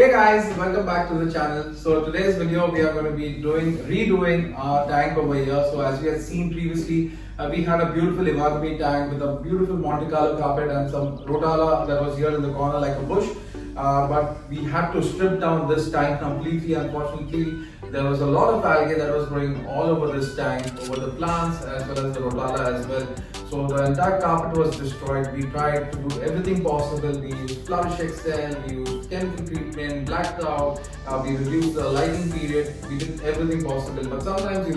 Hey guys, welcome back to the channel. So today's video we are going to be redoing our tank over here. So as we had seen previously, we had a beautiful Iwagumi tank with a beautiful Monte Carlo carpet and some Rotala that was here in the corner like a bush. But we had to strip down this tank completely. Unfortunately, there was a lot of algae that was growing all over this tank, over the plants as well as the Rotala as well. So the entire carpet was destroyed. We tried to do everything possible. We used Flourish Excel, we used chemical treatment, blacked out, we reduced the lighting period, we did everything possible. But sometimes,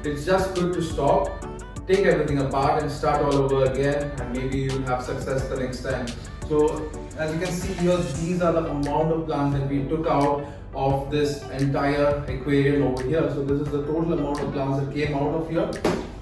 it's just good to stop, take everything apart and start all over again, and maybe you'll have success the next time. So as you can see here, these are the amount of plants that we took out of this entire aquarium over here. So this is the total amount of plants that came out of here.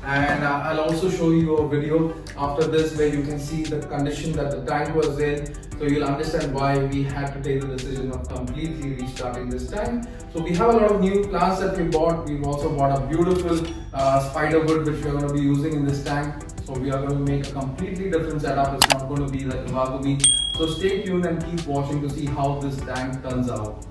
And I'll also show you a video after this where you can see the condition that the tank was in, so you'll understand why we had to take the decision of completely restarting this tank. So we have a lot of new plants that we bought. We've also bought a beautiful spider wood which we are going to be using in this tank. So we are going to make a completely different setup. It's not going to be like Iwagumi. So stay tuned and keep watching to see how this tank turns out.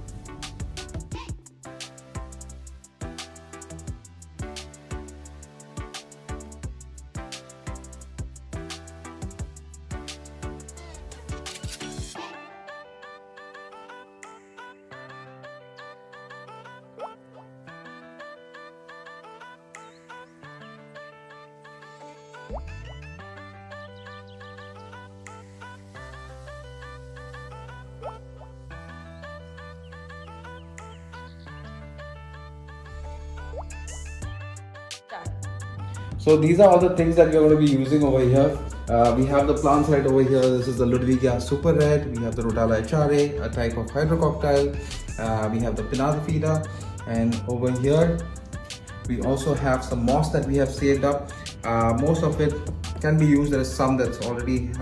So these are all the things that we are going to be using over here. We have the plants right over here. This is the Ludwigia Super Red. We have the Rotala HRA, a type of hydrococtile. We have the Pinnatifida, and over here we also have some moss that we have saved up. Most of it can be used. There is some that's already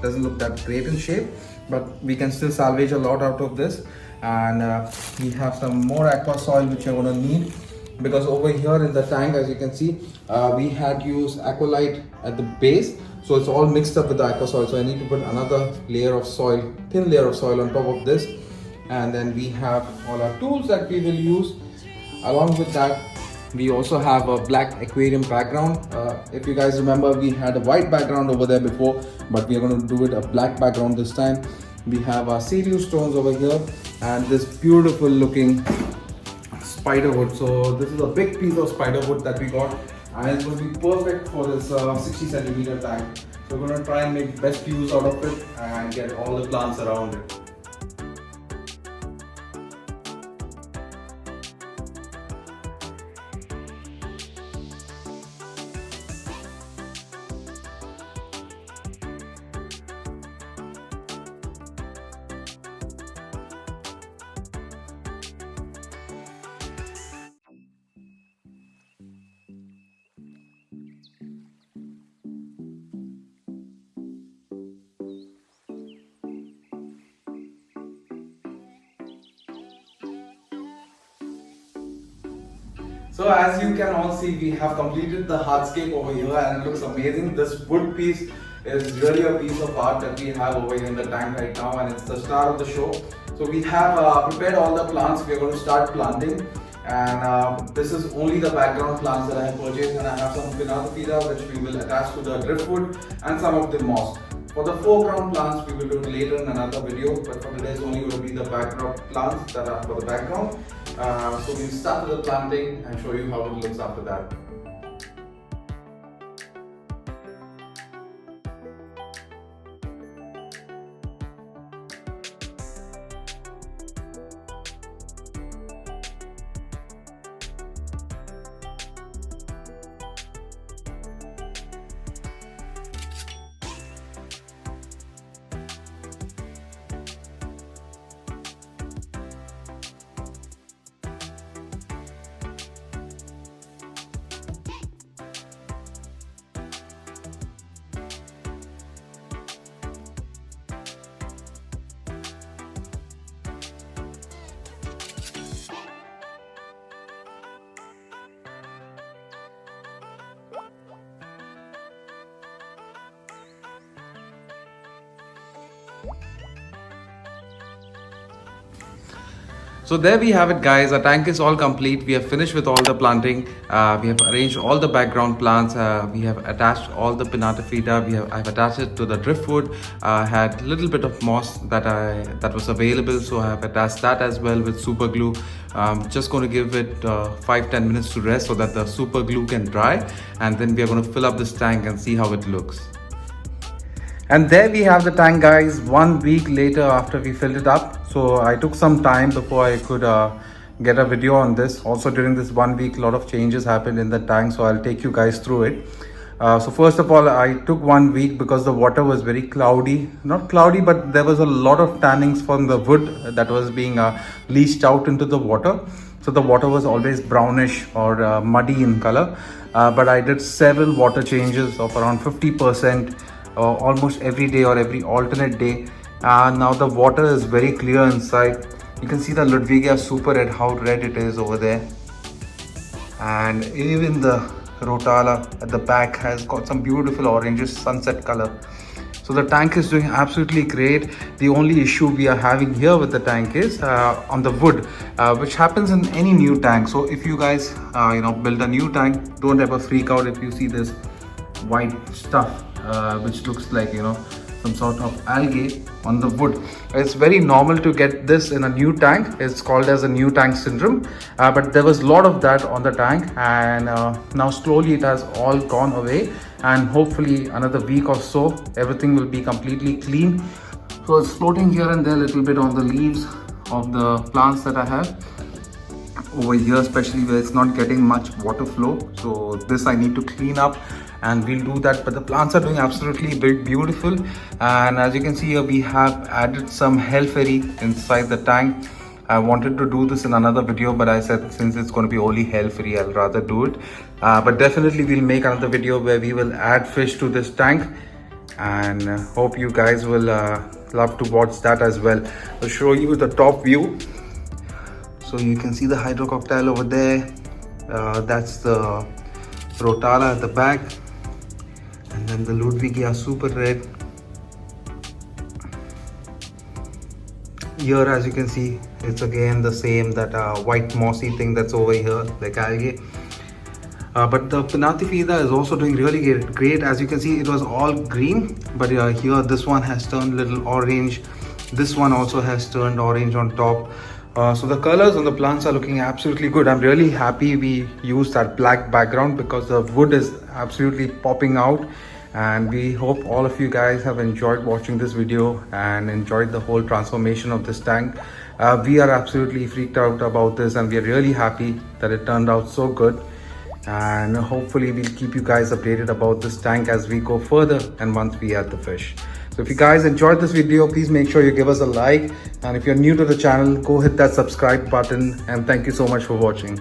doesn't look that great in shape, but we can still salvage a lot out of this. And we have some more aqua soil which you're going to need, because over here in the tank, as you can see, we had used Aqualite at the base, so it's all mixed up with the aqua soil. So I need to put another layer of soil, thin layer of soil on top of this. And then we have all our tools that we will use. Along with that, we also have a black aquarium background. If you guys remember, we had a white background over there before, but we are going to do it a black background this time. We have our Sirius stones over here and this beautiful looking spider wood. So this is a big piece of spider wood that we got, and it's going to be perfect for this 60 centimeter tank. So we're going to try and make best use out of it and get all the plants around it. So as you can all see, we have completed the hardscape over here and it looks amazing. This wood piece is really a piece of art that we have over here in the tank right now, and it's the star of the show. So we have prepared all the plants. We are going to start planting, and this is only the background plants that I have purchased, and I have some Pinnatifida which we will attach to the driftwood and some of the moss. For the foreground plants, we will do later in another video, but for today it's only going to be the background plants that are for the background. So we'll start with the planting and show you how it looks after that. So there we have it, guys. Our tank is all complete. We have finished with all the planting. We have arranged all the background plants. We have attached all the Pinata Fida. I've attached it to the driftwood. Had a little bit of moss that was available, so I have attached that as well with super glue. Just going to give it 5-10 minutes to rest so that the super glue can dry, and then we are going to fill up this tank and see how it looks. And there we have the tank, guys, 1 week later after we filled it up. So I took some time before I could get a video on this. Also during this 1 week, a lot of changes happened in the tank, so I'll take you guys through it. So first of all, I took 1 week because the water was very cloudy. Not cloudy, but there was a lot of tannings from the wood that was being leached out into the water. So the water was always brownish or muddy in color. But I did several water changes of around 50%. Almost every day or every alternate day. Now the water is very clear inside. You can see the Ludwigia Super Red, how red it is over there. And even the Rotala at the back has got some beautiful oranges sunset color. So the tank is doing absolutely great. The only issue we are having here with the tank is on the wood, which happens in any new tank. So if you guys build a new tank, don't ever freak out if you see this white stuff which looks like some sort of algae on the wood. It's very normal to get this in a new tank. It's called as a new tank syndrome, but there was a lot of that on the tank, and now slowly it has all gone away, and hopefully another week or so everything will be completely clean. So it's floating here and there a little bit on the leaves of the plants that I have over here, especially where it's not getting much water flow. So this I need to clean up, and we'll do that. But the plants are doing absolutely beautiful, and as you can see here, we have added some hell fairy inside the tank. I wanted to do this in another video, but I said since it's going to be only hell fairy, I'll rather do it. But definitely we'll make another video where we will add fish to this tank, and hope you guys will love to watch that as well. I'll show you the top view. So you can see the hydrococtile over there. That's the Rotala at the back, and then the Ludwigia Super Red. Here, as you can see, it's again the same, that white mossy thing that's over here, like algae. But the Pinata Fida is also doing really great. As you can see, it was all green, but here this one has turned a little orange. This one also has turned orange on top. So the colors on the plants are looking absolutely good. I'm really happy we used that black background because the wood is absolutely popping out. And we hope all of you guys have enjoyed watching this video and enjoyed the whole transformation of this tank. We are absolutely freaked out about this, and we are really happy that it turned out so good. And hopefully we'll keep you guys updated about this tank as we go further and once we add the fish. So if you guys enjoyed this video, please make sure you give us a like, and if you're new to the channel, go hit that subscribe button, and thank you so much for watching.